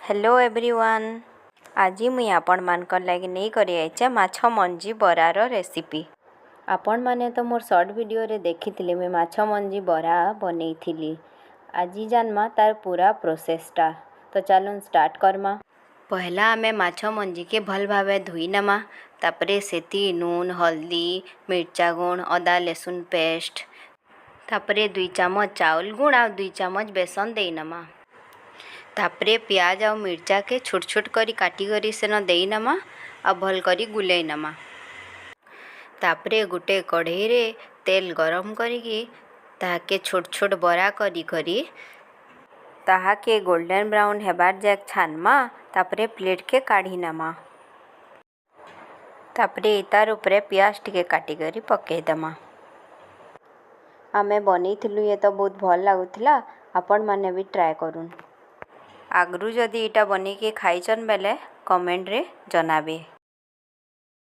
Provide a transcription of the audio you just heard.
Hello everyone. आज मुई आपण मानकर लगे नहीं करी आइचे माछ मंजी बरार रेसिपी। आपण माने तो मोर शॉर्ट वीडियो रे देखिथिले मैं माछ मंजी बरा बनै थिली। आज जानमा तार पूरा प्रोसेसटा। तो चलून स्टार्ट करमा। पहला आमे माछ मंजी के भल भावे धोई नमा। तापरे सेती नून हल्दी मिर्चा गुण अदा लहसुन पेस्ट तापरे 2 चम्मच चाउल गुण आ 2 चम्मच बेसन देई नमा। तापरे प्याज और मिर्चा के छोट छोट करी काटी करी सेन देई नमा आ भल करी गुलेई नमा। तापरे गुटे कढ़ई रे तेल गरम करिकी ताहाके छोट छोट बरा करी करी ताहाके गोल्डन ब्राउन हेबार जाक छानमा। तापरे प्लेट के काढ़ी नमा। तापरे तार उपरे प्याज टिके काटी करी पकेई दमा। आमे बनेइथिलु ये तो बहुत भल लागुथिला। आपण माने भी ट्राई करूँ। आगरू जदि इटा बनी के खाइचन बेले कमेंट रे जनाबे।